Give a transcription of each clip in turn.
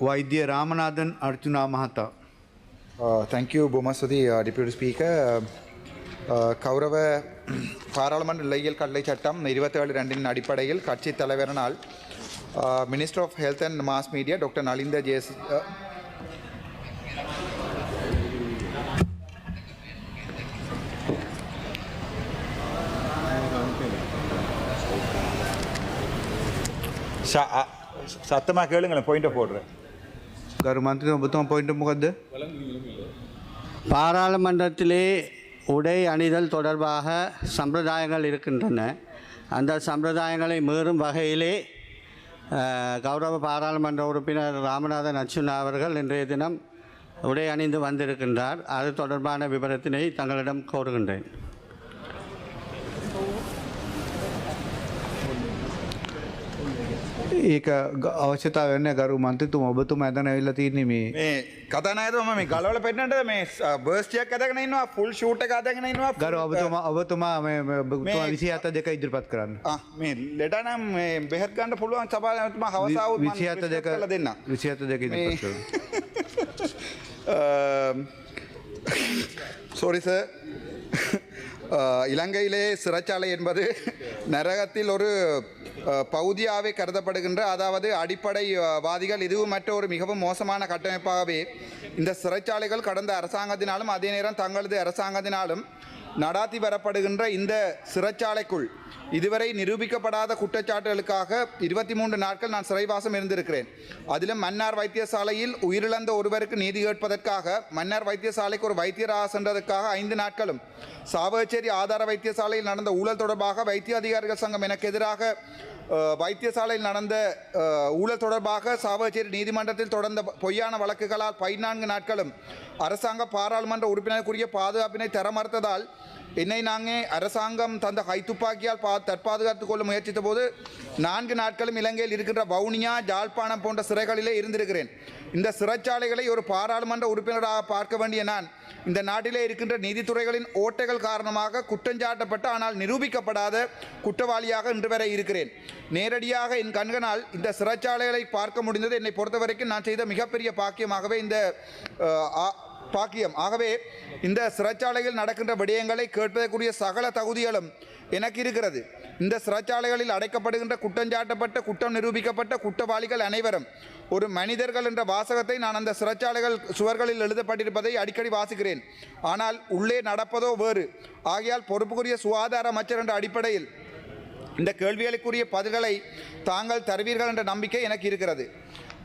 වෛද්‍ය රාමනාදන් අර්ජුනා මහතා. Thank you, Bomasudi, Deputy Speaker. கௌரவ பாராளுமன்ற நிலையியல் கட்டளை சட்டம் 27(2) அடிப்படையில் கட்சி தலைவரனால் minister of health and mass media doctor நலிந்த ஜேஸ் சத்தமாக கேளுங்களேன், பாயிண்ட் போடுறேன். ගරු මන්ත්‍රී ඔබතුමා පොයින්ට් මොකද්ද? பாராளுமன்றத்திலே உடை அணிதல் தொடர்பாக சம்பிரதாயங்கள் இருக்கின்றன. அந்த சம்பிரதாயங்களை மீறும் வகையிலே கௌரவ பாராளுமன்ற உறுப்பினர் ராமநாதன் அர்ச்சுனா அவர்கள் இன்றைய தினம் உடை அணிந்து வந்திருக்கின்றார். அது தொடர்பான விவரத்தினை தங்களிடம் கோருகின்றேன். ඒක අවශ්‍යතාවය නැහැ ගරු මන්ත්‍රීතුමා. ඔබතුමා එතන ඇවිල්ලා තින්නේ මේ කතානායකතුමා මේ ගලවල පෙන්නන්නද මේ බර්ස්ට් එකක් අදගෙන ඉන්නවා, ෆුල් ෂූට් එක අදගෙන ඉන්නවා. ගරු ඔබතුමා මේ ඔබතුමා 27 දෙක ඉදිරිපත් කරන්න. මේ ලෙඩ නම් මේ බෙහෙත් ගන්න පුළුවන් සභාවතුමා හවස ආවොත් මම 27 දෙක කරලා දෙන්නම්. 27 දෙක ඉදිරිපත් කරන්න. சாரி சார், இலங்கையிலே சிறைச்சாலை என்பது நரகத்தில் ஒரு பகுதியாகவே கருதப்படுகின்ற, அதாவது அடிப்படைவாதிகள் இதுவும் மற்ற ஒரு மிகவும் மோசமான கட்டமைப்பாகவே இந்த சிறைச்சாலைகள் கடந்த அரசாங்கத்தினாலும் அதே நேரம் தங்களது அரசாங்கத்தினாலும் நடாத்தி வரப்படுகின்ற இந்த சிறைச்சாலைக்குள் இதுவரை நிரூபிக்கப்படாத குற்றச்சாட்டுகளுக்காக 23 நாட்கள் நான் சிறைவாசம் இருந்திருக்கிறேன். அதிலும் மன்னார் வைத்தியசாலையில் உயிரிழந்த ஒருவருக்கு நீதி கேட்பதற்காக மன்னார் வைத்தியசாலைக்கு ஒரு வைத்தியராக சென்றதற்காக 5 நாட்களும், சாவகச்சேரி ஆதார வைத்தியசாலையில் நடந்த ஊழல் தொடர்பாக வைத்திய அதிகாரிகள் சங்கம் எனக்கு எதிராக வைத்தியசாலையில் நடந்த ஊழல் தொடர்பாக சாவகச்சேரி நீதிமன்றத்தில் தொடர்ந்த பொய்யான வழக்குகளால் 14 நாட்களும் அரசாங்க பாராளுமன்ற உறுப்பினருக்குரிய பாதுகாப்பினை தர மறுத்ததால் என்னை நாங்கள் அரசாங்கம் தந்த கைத்துப்பாக்கியால் தற்பாதுகாத்துக் கொள்ள முயற்சித்த போது 4 நாட்களும் இலங்கையில் இருக்கின்ற வவுனியா, ஜாழ்ப்பாணம் போன்ற சிறைகளிலே இருந்திருக்கிறேன். இந்த சிறைச்சாலைகளை ஒரு பாராளுமன்ற உறுப்பினராக பார்க்க வேண்டிய நான் இந்த நாட்டிலே இருக்கின்ற நீதித்துறைகளின் ஓட்டைகள் காரணமாக குற்றஞ்சாட்டப்பட்ட ஆனால் நிரூபிக்கப்படாத குற்றவாளியாக இன்று வரை இருக்கிறேன். நேரடியாக என் கண்களால் இந்த சிறைச்சாலைகளை பார்க்க முடிந்தது என்னை பொறுத்தவரைக்கும் நான் செய்த மிகப்பெரிய பாக்கியமாகவே ஆகவே இந்த சிறைச்சாலையில் நடக்கின்ற விடயங்களை கேட்பதற்குரிய சகல தகுதிகளும் எனக்கு இருக்கிறது. இந்த சிறைச்சாலைகளில் அடைக்கப்படுகின்ற குற்றஞ்சாட்டப்பட்ட, குற்றம் நிரூபிக்கப்பட்ட குற்றவாளிகள் அனைவரும் ஒரு மனிதர்கள் என்ற வாசகத்தை நான் அந்த சிறைச்சாலைகள் சுவர்களில் எழுதப்பட்டிருப்பதை அடிக்கடி வாசிக்கிறேன். ஆனால் உள்ளே நடப்பதோ வேறு. ஆகையால் பொறுப்புக்குரிய சுகாதார அமைச்சர் என்ற அடிப்படையில் இந்த கேள்விகளுக்குரிய பதில்களை தாங்கள் தருவீர்கள் என்ற நம்பிக்கை எனக்கு இருக்கிறது.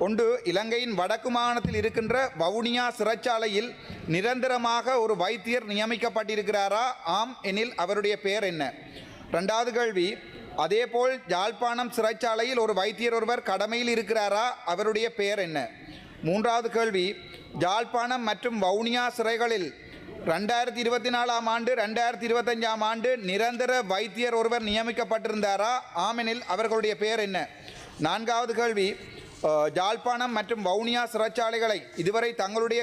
ஒன்று, இலங்கையின் வடக்கு மாகாணத்தில் இருக்கின்ற வவுனியா சிறைச்சாலையில் நிரந்தரமாக ஒரு வைத்தியர் நியமிக்கப்பட்டிருக்கிறாரா? ஆம் எனில் அவருடைய பெயர் என்ன? 2வது கேள்வி, அதேபோல் யாழ்ப்பாணம் சிறைச்சாலையில் ஒரு வைத்தியர் ஒருவர் கடமையில் இருக்கிறாரா? அவருடைய பெயர் என்ன? 3வது கேள்வி, யாழ்ப்பாணம் மற்றும் வவுனியா சிறைகளில் 2024ஆம் ஆண்டு 2025ஆம் ஆண்டு நிரந்தர வைத்தியர் ஒருவர் நியமிக்கப்பட்டிருந்தாரா? ஆமெனில் அவர்களுடைய பெயர் என்ன? 4வது கேள்வி, யாழ்ப்பாணம் மற்றும் வவுனியா சிறைச்சாலைகளை இதுவரை தங்களுடைய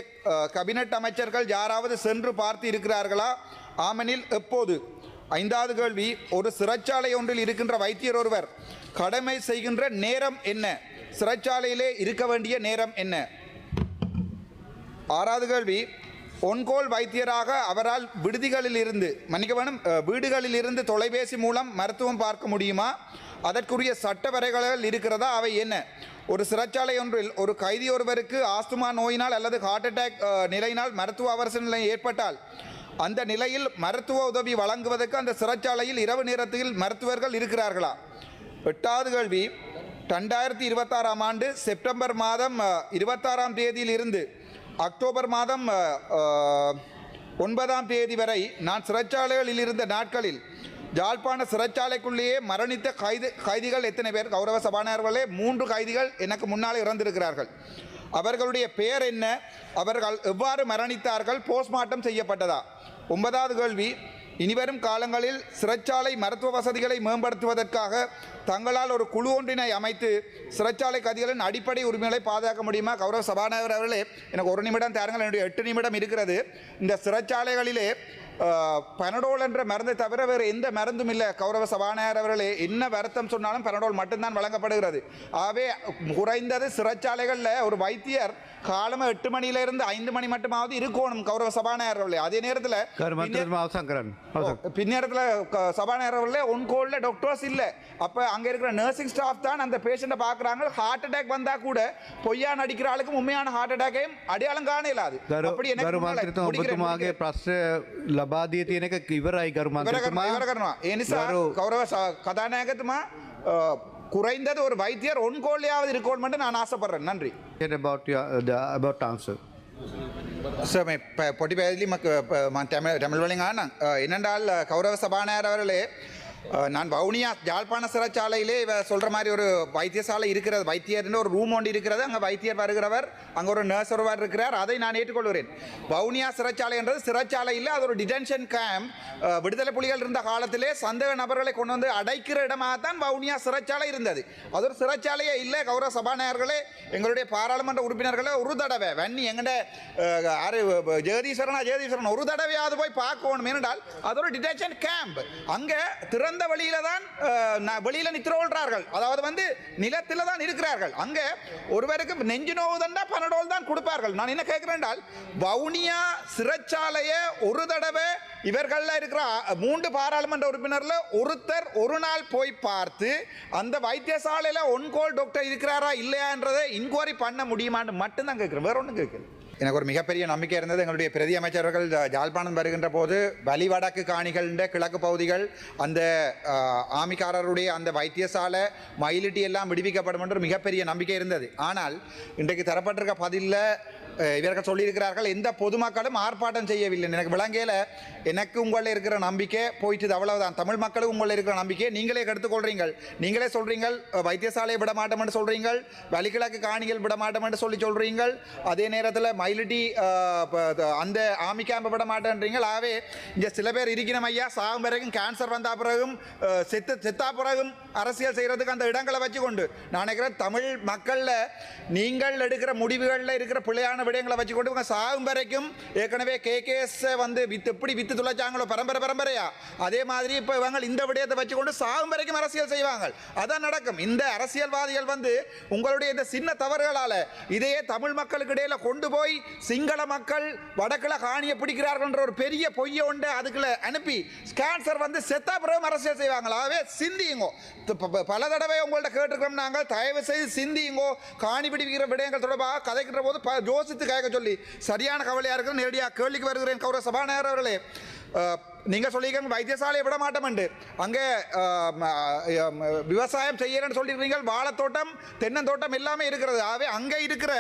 கேபினட் அமைச்சர்கள் யாராவது சென்று பார்த்து இருக்கிறார்களா? ஆமெனில் எப்போது? 5வது கேள்வி, ஒரு சிறைச்சாலை ஒன்றில் இருக்கின்ற வைத்தியர் ஒருவர் கடமை செய்கின்ற நேரம் என்ன? சிறைச்சாலையிலே இருக்க வேண்டிய நேரம் என்ன? 6வது கேள்வி, ஒன்கோல் வைத்தியராக அவரால் வீடுகளில் இருந்து தொலைபேசி மூலம் மருத்துவம் பார்க்க முடியுமா? அதற்குரிய சட்ட வரைகள் இருக்கிறதா? அவை என்ன? ஒரு சிறைச்சாலை ஒன்றில் ஒரு கைதி ஒருவருக்கு ஆஸ்துமா நோயினால் அல்லது ஹார்ட் அட்டாக் நிலையினால் மருத்துவ அவசர நிலை ஏற்பட்டால் அந்த நிலையில் மருத்துவ உதவி வழங்குவதற்கு அந்த சிறைச்சாலையில் இரவு நேரத்தில் மருத்துவர்கள் இருக்கிறார்களா? 8வது கேள்வி, 2026ஆம் ஆண்டு செப்டம்பர் மாதம் 26ஆம் தேதியிலிருந்து அக்டோபர் மாதம் 9ஆம் தேதி வரை நான் சிறைச்சாலைகளில் இருந்த நாட்களில் யாழ்ப்பாண சிறைச்சாலைக்குள்ளேயே மரணித்த கைதிகள் எத்தனை பேர்? கௌரவ சபாநாயகர்களே, 3 கைதிகள் எனக்கு முன்னால் இறந்திருக்கிறார்கள். அவர்களுடைய பெயர் என்ன? அவர்கள் எவ்வாறு மரணித்தார்கள்? போஸ்ட்மார்ட்டம் செய்யப்பட்டதா? 9வது கேள்வி, இனிவரும் காலங்களில் சிறைச்சாலை மருத்துவ வசதிகளை மேம்படுத்துவதற்காக தங்களால் ஒரு குழு ஒன்றினை அமைத்து சிறைச்சாலை கைதிகளின் அடிப்படை உரிமைகளை பாதுகாக்க முடியுமா? கௌரவ சபாநாயகர் அவர்களே, எனக்கு 1 நிமிடம் தாருங்கள், என்னுடைய 8 நிமிடம் இருக்கிறது. இந்த சிறைச்சாலைகளிலே பனடோல் என்ற மருந்தை தவிர வேறு எந்த மருந்தும் இல்லை. கௌரவ சபாநாயகர் அவர்களே, என்ன வருத்தம் சொன்னாலும் பனடோல் மட்டும்தான் வழங்கப்படுகிறது. ஆகவே குறைந்தது சிறைச்சாலைகளில் ஒரு வைத்தியர் காலமாக 8 மணியிலிருந்து 5 மணி மட்டுமாவது இருக்கணும் கௌரவ சபாநாயகர் அவர்களே. அதே நேரத்தில் பின்னேரத்தில் சபாநாயகர் அவர்களே ஒன்கோல்ல டாக்டர்ஸ் இல்லை. அப்போ அங்கே இருக்கிற நர்சிங் ஸ்டாஃப் தான் அந்த பேஷண்ட்டை பார்க்குறாங்க. ஹார்ட் அட்டாக் வந்தால் கூட பொய்யா நடிக்கிற ஆளுக்கும் உண்மையான ஹார்ட் அட்டாக்கையும் අඩයාලම් ගාන එලාද අපිට ඔබතුමාගේ ප්‍රශ්න ලබා දී තියෙන එක ඉවරයි ගරු මන්ත්‍රීතුමා ඉවර කරනවා. ඒ නිසා கௌரவ கதாநாயகத்துமா குறைந்தது ஒரு வைத்தியர் ஒன் கோல்லையாவது இருக்கணும்னு நான் ஆசைப்படுறேன். நன்றி. about answer சார் பொட்டி பேதிலி தமிழ் வழிங்க என்னென்றால் கௌரவ சபாநாயகர் அவர்களே, நான் வவுனியா யாழ்ப்பாண சிறைச்சாலையிலே சொல்கிற மாதிரி ஒரு வைத்தியசாலை இருக்கிறது. வைத்தியர்னு ஒரு ரூம் ஒன்று இருக்கிறது. அங்கே வைத்தியர் வருகிறவர், அங்கே ஒரு நர்ஸ் ஒருவர் இருக்கிறார். அதை நான் ஏற்றுக்கொள்கிறேன். வவுனியா சிறைச்சாலை என்றது சிறைச்சாலை இல்லை, அது ஒரு டிடென்ஷன் கேம்ப். விடுதலை புலிகள் இருந்த காலத்திலே சந்தேக நபர்களை கொண்டு வந்து அடைக்கிற இடமாகத்தான் வவுனியா சிறைச்சாலை இருந்தது. அது ஒரு சிறைச்சாலையே இல்லை. கௌரவ சபாநாயகர்களே, எங்களுடைய பாராளுமன்ற உறுப்பினர்களே, ஒரு தடவை வன்னி எங்கள்ட ஜெகதீஸ்வரன் ஒரு தடவையாவது போய் பார்க்கணும். ஏனென்றால் அது ஒரு டிடென்ஷன் கேம்ப். அங்கே திறந்த வெளியில தான் வெளியில நித்திரோள்றார்கள். அதாவது வந்து நிலத்தில் தான் இருக்கிறார்கள். அங்கே ஒருவருக்கு நெஞ்சு நோவு தண்டா பனடோல் தான் கொடுப்பார்கள். நான் என்ன கேட்கிறேன், வவுனியா சிறைச்சாலையை ஒரு தடவை இவர்கள் இருக்கிற 3 பாராளுமன்ற உறுப்பினர்ல ஒருத்தர் ஒரு நாள் போய் பார்த்து அந்த வைத்தியசாலையில் ஒன்கோல் டாக்டர் இருக்கிறாரா இல்லையா என்றதை இன்கொயரி பண்ண முடியுமான்னு மட்டும்தான் கேட்கிறேன். வேற ஒன்றும் கேட்கல. எனக்கு ஒரு மிகப்பெரிய நம்பிக்கை இருந்தது. எங்களுடைய பிரதி அமைச்சர்கள் யாழ்ப்பாணம் வருகின்ற போது வலி வடக்கு காணிகள் கிழக்கு பகுதிகள் அந்த ஆமிக்காரருடைய அந்த வைத்தியசாலை மயிலிட்டி எல்லாம் விடுவிக்கப்படும் என்று மிகப்பெரிய நம்பிக்கை இருந்தது. ஆனால் இன்றைக்கு தரப்பட்டிருக்க பதிலில் இவர்கள் சொல்லியிருக்கிறார்கள் எந்த பொதுமக்களும் ஆர்ப்பாட்டம் செய்யவில்லை. எனக்கு விளங்கையில் எனக்கு உங்களில் இருக்கிற நம்பிக்கை போயிட்டு அவ்வளவுதான். தமிழ் மக்களும் உங்களில் இருக்கிற நம்பிக்கையை நீங்களே எடுத்துக்கொள்றீங்கள். நீங்களே சொல்கிறீங்கள் வைத்தியசாலையை விட மாட்டோம் என்று சொல்கிறீங்கள், வலிகிழக்கு காணிகள் விட மாட்டோம் என்று சொல்கிறீங்கள். அதே நேரத்தில் மயிலிட்டி அந்த ஆமி கேம்பை விட மாட்டேன்றீங்கள். ஆகவே இங்கே சில பேர் இருக்கிற ஐயா சாகும் பிறகும் கேன்சர் வந்த பிறகும் செத்தா பிறகும் அரசியல் செய்கிறதுக்கு அந்த இடங்களை வச்சு கொண்டு நான் நினைக்கிறேன் தமிழ் மக்களில் நீங்கள் எடுக்கிற முடிவுகளில் இருக்கிற பிள்ளையான விடயங்களை வச்சு கொண்டு இவங்க சாகும் வரைக்கும் ஏற்கனவே கேகேஎஸ் வந்து எப்படி வித்து துளைச்சாங்களோ பரம்பரையா அதே மாதிரி இப்போ இவங்க இந்த விடயத்தை வச்சு கொண்டு சாகும் வரைக்கும் அரசியல் செய்வாங்க. அதான் நடக்கும். இந்த அரசியல்வாதிகள் வந்து உங்களுடைய இந்த சின்ன தவறுகளால் இதையே தமிழ் மக்களுக்கு இடையில கொண்டு போய் சிங்கள மக்கள் வடக்குல காணியை பிடிக்கிறார்கள் என்ற ஒரு பெரிய பொய்யை உண்டு அதுக்குள்ள அனுப்பி கேன்சர் வந்து செத்தா பிறகு அரசியல் செய்வாங்களா. ஆகவே சிந்தியுங்கோ. பல தடவை உங்கள்ட்ட கேட்டுக்கிறோம் நாங்கள், தயவு செய்து சிந்தியுங்கோ. காணி பிடிக்கிற விடயங்கள் தொடர்பாக கதைக்கிற போது யோசித்து கேட்க சொல்லி சரியான கவலையாக இருக்குது. நேரடியாக கேள்விக்கு வருகிறேன். கௌரவ சபாநாயகர் அவர்களே, நீங்கள் சொல்லியிருக்க வைத்தியசாலையை விட மாட்டோம் என்று அங்கே விவசாயம் செய்யறேன்னு சொல்லியிருக்கீங்க. வாழைத்தோட்டம் தென்னந்தோட்டம் எல்லாமே இருக்கிறது. ஆகவே அங்கே இருக்கிற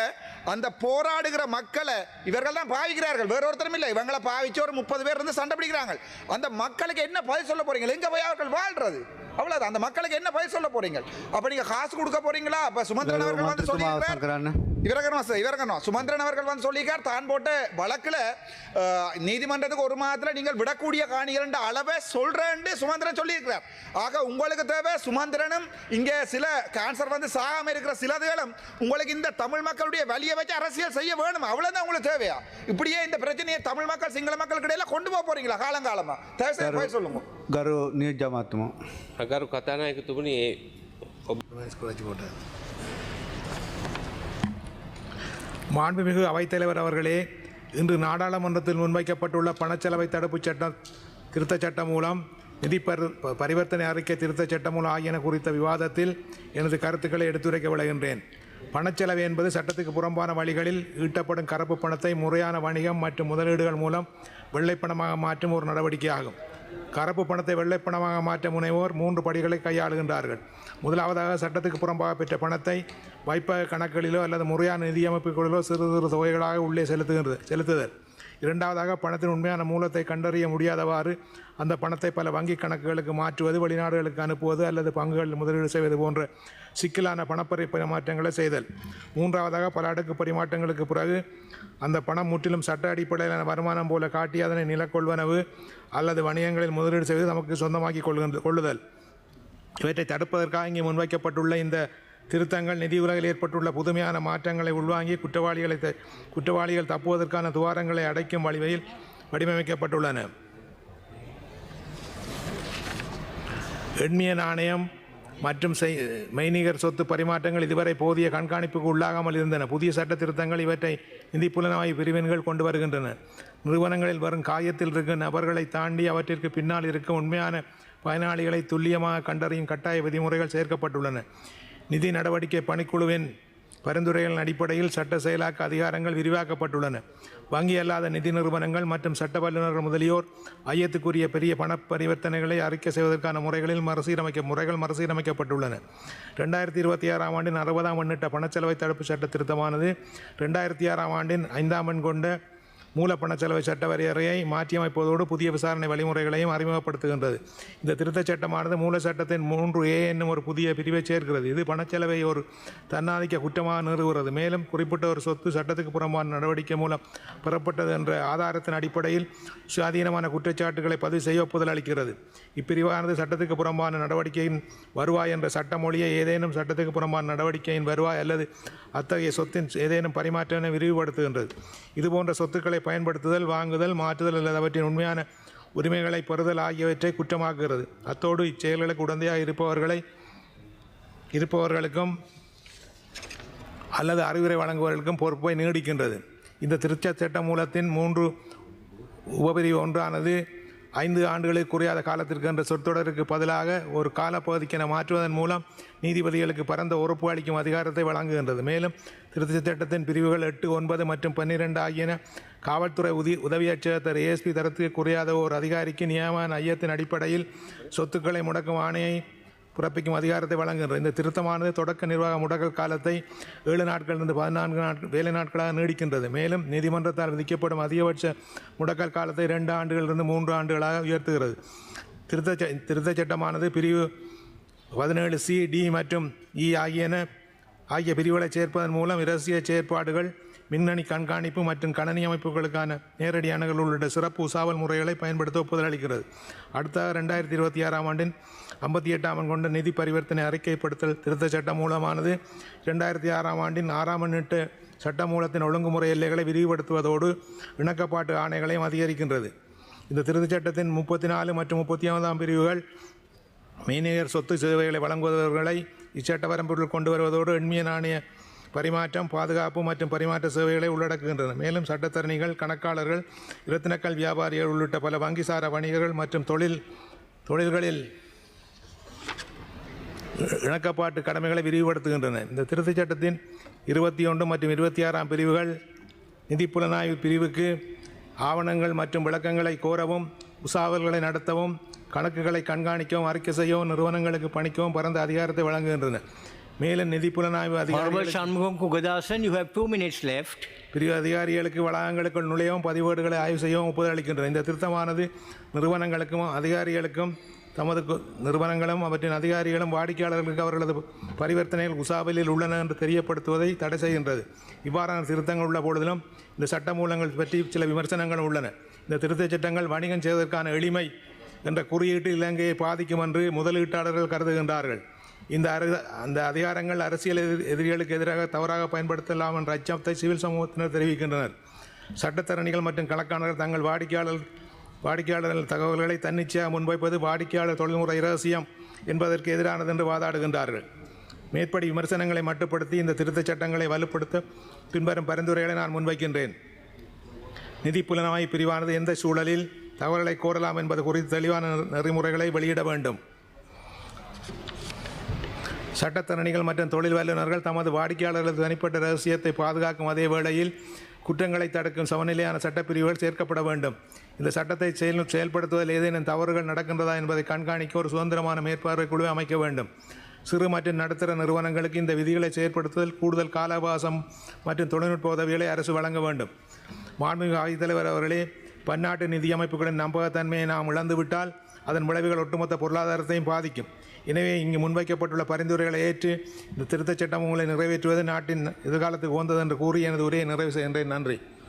அந்த போராடுகிற மக்களை இவர்கள் தான் பாவிக்கிறார்கள், வேற ஒருத்தரும் இல்லை. இவங்களை பாவிச்சு ஒரு 30 பேர் இருந்து சண்டை பிடிக்கிறாங்க. அந்த மக்களுக்கு என்ன பதில் சொல்ல போறீங்க? எங்க போய் அவர்கள் வாழ்றது? அவ்வளவுதான். அந்த மக்களுக்கு என்ன பதில் சொல்ல போறீங்க? அப்ப நீங்க காசு கொடுக்க போறீங்களா? அப்ப சுமந்திரன் அவர்கள் வந்து சொல்லியிருக்கார், சுமந்திரன் அவர்கள் வந்து சொல்லியிருக்கார் தான் போட்ட வழக்குல நீதிமன்றத்துக்கு ஒரு மாதத்துல நீங்கள் விடக்கூடிய காணிகள் அளவை சொல்றேன்னு சுமந்திரன் சொல்லியிருக்கிறார். ஆக உங்களுக்கு தேவை சுமந்திரனும் இங்கே சில கேன்சர் வந்து சாகாம இருக்கிற சிலதுகளும் உங்களுக்கு இந்த தமிழ் மக்களுடைய வலியை வச்சு அரசியல் செய்ய வேணும். அவ்வளவுதான் உங்களுக்கு தேவையா? இப்படியே இந்த பிரச்சனையை தமிழ் மக்கள் சிங்கள மக்களுக்கு இடையில கொண்டு போக போறீங்களா காலங்காலமா? தயவு சொல்லுங்க. ගරු නියෝජ්‍යමාත්තුමා අගරු කතානායකතුමනි மாண்புமிகு அவைத்தலைவர் அவர்களே, இன்று நாடாளுமன்றத்தில் முன்வைக்கப்பட்டுள்ள பணச்செலவை தடுப்புச் சட்டம் திருத்தச் சட்டம் மூலம் நிதி பரிவர்த்தனை அறிக்கை திருத்தச் சட்டம் மூலம் ஆகியன குறித்த விவாதத்தில் எனது கருத்துக்களை எடுத்துரைக்க விளைகின்றேன். பணச்செலவு என்பது சட்டத்துக்கு புறம்பான வழிகளில் ஈட்டப்படும் கருப்பு பணத்தை முறையான வணிகம் மற்றும் முதலீடுகள் மூலம் வெள்ளைப்பணமாக மாற்றும் ஒரு நடவடிக்கையாகும். கருப்பு பணத்தை வெள்ளைப்பணமாக மாற்ற முனைவோர் 3 படிகளை கையாளுகின்றார்கள். முதலாவதாக சட்டத்துக்கு புறம்பாக பெற்ற பணத்தை வைப்பக கணக்குகளிலோ அல்லது முறையான நிதியமைப்புகளிலோ சிறு சிறு தொகைகளாக உள்ளே செலுத்துதல். இரண்டாவதாக பணத்தின் உண்மையான மூலத்தை கண்டறிய முடியாதவாறு அந்த பணத்தை பல வங்கி கணக்குகளுக்கு மாற்றுவது, வெளிநாடுகளுக்கு அனுப்புவது அல்லது பங்குகளில் முதலீடு செய்வது போன்ற சிக்கலான பணப்பரி பரிமாற்றங்களை செய்தல். மூன்றாவதாக பல அடுக்கு பரிமாற்றங்களுக்கு பிறகு அந்த பணம் முற்றிலும் சட்ட அடிப்படையிலான வருமானம் போல காட்டி அதனை நிலக்கொள்வனவு அல்லது வணிகங்களில் முதலீடு செய்வது நமக்கு சொந்தமாக்கி கொள்ளுதல். இவற்றை தடுப்பதற்காக இங்கே முன்வைக்கப்பட்டுள்ள இந்த திருத்தங்கள் நிதி உலகில் ஏற்பட்டுள்ள புதுமையான மாற்றங்களை உள்வாங்கி குற்றவாளிகள் தப்புவதற்கான துவாரங்களை அடைக்கும் வழிவகையில் வடிவமைக்கப்பட்டுள்ளன. எண்ணிய நாணயம் மற்றும் மெய்நிகர் சொத்து பரிமாற்றங்கள் இதுவரை போதிய கண்காணிப்புக்கு உள்ளாகாமல் இருந்தன. புதிய சட்ட திருத்தங்கள் இவற்றை நிதி புலனாய்வு பிரிவின்கள் கொண்டு வருகின்றன. நிறுவனங்களில் வரும் காயத்தில் இருக்கும் நபர்களை தாண்டி அவற்றிற்கு பின்னால் இருக்கும் உண்மையான பயனாளிகளை துல்லியமாக கண்டறியும் கட்டாய விதிமுறைகள் சேர்க்கப்பட்டுள்ளன. நிதி நடவடிக்கை பணிக்குழுவின் பரிந்துரைகளின் அடிப்படையில் சட்ட செயலாக்க அதிகாரங்கள் விரிவாக்கப்பட்டுள்ளன. வங்கி அல்லாத நிதி நிறுவனங்கள் மற்றும் சட்ட வல்லுநர்கள் முதலியோர் ஐயத்துக்குரிய பெரிய பண பரிவர்த்தனைகளை அறிக்கை செய்வதற்கான முறைகள் மறுசீரமைக்கப்பட்டுள்ளன. 2026 ஆண்டின் 60ஆம் எண்ணிட்ட பணச்செலவை தடுப்பு சட்ட திருத்தமானது 2006 ஆண்டின் 5ஆம் எண் கொண்ட மூலப்பண செலவு சட்ட வரையறையை மாற்றியமைப்பதோடு புதிய விசாரணை வழிமுறைகளையும் அறிமுகப்படுத்துகின்றது. இந்த திருத்தச் சட்டமானது மூல சட்டத்தின் 3A என்னும் ஒரு புதிய பிரிவை சேர்க்கிறது. இது பணச்செலவை ஒரு தன்னாதிக்க குற்றமாக நிறுவுகிறது. மேலும் குறிப்பிட்ட ஒரு சொத்து சட்டத்துக்கு புறம்பான நடவடிக்கை மூலம் பெறப்பட்டது என்ற ஆதாரத்தின் அடிப்படையில் சுயாதீனமான குற்றச்சாட்டுகளை பதிவு செய்ய ஒப்புதல் அளிக்கிறது. இப்பிரிவானது சட்டத்துக்கு புறம்பான நடவடிக்கையின் வருவாய் என்ற சட்டமொழியை ஏதேனும் சட்டத்துக்கு புறம்பான நடவடிக்கையின் வருவாய் அல்லது அத்தகைய சொத்தின் ஏதேனும் பரிமாற்றத்தை விரிவுபடுத்துகின்றது. இதுபோன்ற சொத்துக்களை பயன்படுத்துதல், வாங்குதல், மாற்றுதல் அல்லது அவற்றின் உண்மையான உரிமைகளை பெறுதல் ஆகியவற்றை குற்றமாக்குகிறது. அத்தோடு இச்செயல்களுக்கு உடந்தையாக இருப்பவர்களுக்கும் அல்லது அறிவுரை வழங்குவவர்களுக்கும் பொறுப்பை நீடிக்கின்றது. இந்த திருச்ச சட்ட மூலத்தின் 3 உபபிரிவு ஒன்றானது 5 ஆண்டுகளுக்கு குறையாத காலத்திற்கு என்ற சொற்றொடருக்கு பதிலாக ஒரு காலப்பகுதிக்கென மாற்றுவதன் மூலம் நீதிபதிகளுக்கு பரந்த உறுப்பு அளிக்கும் அதிகாரத்தை வழங்குகின்றது. மேலும் திருத்தச் சட்டத்தின் பிரிவுகள் 8, 9 மற்றும் 12 ஆகியன காவல்துறை உதவி அச்சகத்தர் ASP தரத்துக்கு குறையாத ஒரு அதிகாரிக்கு நியமன ஐயத்தின் அடிப்படையில் சொத்துக்களை முடக்கும் ஆணையை பிறப்பிக்கும் அதிகாரத்தை வழங்குகின்றது. இந்த திருத்தமானது தொடக்க நிர்வாக முடக்கல் காலத்தை 7 நாட்களிலிருந்து 14 வேலை நாட்களாக நீடிக்கின்றது. மேலும் நீதிமன்றத்தால் விதிக்கப்படும் அதிகபட்ச முடக்கல் காலத்தை 2 ஆண்டுகளிலிருந்து 3 ஆண்டுகளாக உயர்த்துகிறது. திருத்தச் சட்டமானது பிரிவு 17C, D மற்றும் E ஆகிய பிரிவுகளை சேர்ப்பதன் மூலம் இரகசிய செயற்பாடுகள், மின்னணு கண்காணிப்பு மற்றும் கணனி அமைப்புகளுக்கான நேரடி அணுகல் உள்ளிட்ட சிறப்பு உசாவல் முறைகளை பயன்படுத்த ஒப்புதல் அளிக்கிறது. அடுத்த 2026 ஆண்டின் 58ஆம் எண் கொண்ட நிதி பரிவர்த்தனை அறிக்கைப்படுத்தல் திருத்தச் சட்ட மூலமானது 2006 ஆண்டின் 6ஆம் எண்ணிட்ட சட்ட மூலத்தின் ஒழுங்குமுறை எல்லைகளை விரிவுபடுத்துவதோடு இணக்கப்பாட்டு ஆணைகளையும் அதிகரிக்கின்றது. இந்த திருத்தச் சட்டத்தின் 34 மற்றும் 35ஆம் பிரிவுகள் மெய்நிகர் சொத்து சேவைகளை வழங்குபவர்களை இச்சட்ட வரம்பிற்குள் கொண்டு வருவதோடு எண்ணிய நாணய பரிமாற்றம், பாதுகாப்பு மற்றும் பரிமாற்ற சேவைகளை உள்ளடக்குகின்றன. மேலும் சட்டத்தரணிகள், கணக்காளர்கள், இரத்தினக்கல் வியாபாரிகள் உள்ளிட்ட பல வங்கிசாரா வணிகர்கள் மற்றும் தொழில்களில் இணக்கப்பாட்டு கடமைகளை விரிவுபடுத்துகின்றன. இந்த திருத்தச் சட்டத்தின் 21 மற்றும் 26ஆம் பிரிவுகள் நிதி புலனாய்வு பிரிவுக்கு ஆவணங்கள் மற்றும் விளக்கங்களை கோரவும், உசாவல்களை நடத்தவும், கணக்குகளை கண்காணிக்கவும், அறிக்கை செய்யவும், நிறுவனங்களுக்கு பணிக்கவும் பரந்த அதிகாரத்தை வழங்குகின்றன. மேலும் நிதி புலனாய்வு பிரிவு அதிகாரிகளுக்கு வளாகங்களுக்குள் நுழையவும், பதிவேடுகளை ஆய்வு செய்யவும் ஒப்புதல் அளிக்கின்றன. இந்த திருத்தமானது நிறுவனங்களுக்கும் அதிகாரிகளுக்கும் நிறுவனங்களும் அவற்றின் அதிகாரிகளும் வாடிக்கையாளர்களுக்கு அவர்களது பரிவர்த்தனைகள் உசாவலில் உள்ளன என்று தெரியப்படுத்துவதை தடை செய்கின்றது. இவ்வாறான திருத்தங்கள் உள்ள பொழுதிலும் இந்த சட்ட மூலங்கள் பற்றி சில விமர்சனங்கள் உள்ளன. இந்த திருத்தச் சட்டங்கள் வணிகம் செய்வதற்கான எளிமை என்ற குறியீட்டு இலங்கையை பாதிக்கும் என்று முதலீட்டாளர்கள் கருதுகின்றார்கள். அந்த அதிகாரங்கள் அரசியல் எதிரிகளுக்கு எதிராக தவறாக பயன்படுத்தலாம் என்ற அச்சத்தை சிவில் சமூகத்தினர் தெரிவிக்கின்றனர். சட்டத்தரணிகள் மற்றும் கணக்காளர்கள் தங்கள் வாடிக்கையாளர்கள் தகவல்களை தன்னிச்சையாக முன்வைப்பது வாடிக்கையாளர் தொழில்முறை இரகசியம் என்பதற்கு எதிரானது என்று வாதாடுகின்றார்கள். மேற்படி விமர்சனங்களை மட்டுப்படுத்தி இந்த திருத்தச் சட்டங்களை வலுப்படுத்த பின்வரும் பரிந்துரைகளை நான் முன்வைக்கின்றேன். நிதி புலனாய்வு பிரிவானது எந்த சூழலில் தகவல்களை கோரலாம் என்பது குறித்து தெளிவான நெறிமுறைகளை வெளியிட வேண்டும். சட்டத்தரணிகள் மற்றும் தொழில் வல்லுநர்கள் தமது வாடிக்கையாளர்களது தனிப்பட்ட ரகசியத்தை பாதுகாக்கும் அதே வேளையில் குற்றங்களை தடுக்கும் சமநிலையான சட்டப்பிரிவுகள் சேர்க்கப்பட வேண்டும். இந்த சட்டத்தை செயல்படுத்துவதில் ஏதேனும் தவறுகள் நடக்கின்றதா என்பதை கண்காணிக்க ஒரு சுதந்திரமான மேற்பார்வை குழுவை அமைக்க வேண்டும். சிறு மற்றும் நடுத்தர நிறுவனங்களுக்கு இந்த விதிகளை செயற்படுத்துவதில் கூடுதல் கால அவகாசம் மற்றும் தொழில்நுட்ப உதவிகளை அரசு வழங்க வேண்டும். மாண்புமிகு அவைத்தலைவர் அவர்களே, பன்னாட்டு நிதி அமைப்புகளின் நம்பகத்தன்மையை நாம் இழந்துவிட்டால் அதன் விளைவுகள் ஒட்டுமொத்த பொருளாதாரத்தையும் பாதிக்கும். எனவே இங்கு முன்வைக்கப்பட்டுள்ள பரிந்துரைகளை ஏற்று இந்த திருத்தச் சட்டங்களை நிறைவேற்றுவது நாட்டின் எதிர்காலத்துக்கு உகந்தது என்று கூறி எனது உரையை நிறைவு செய்கின்றேன். நன்றி.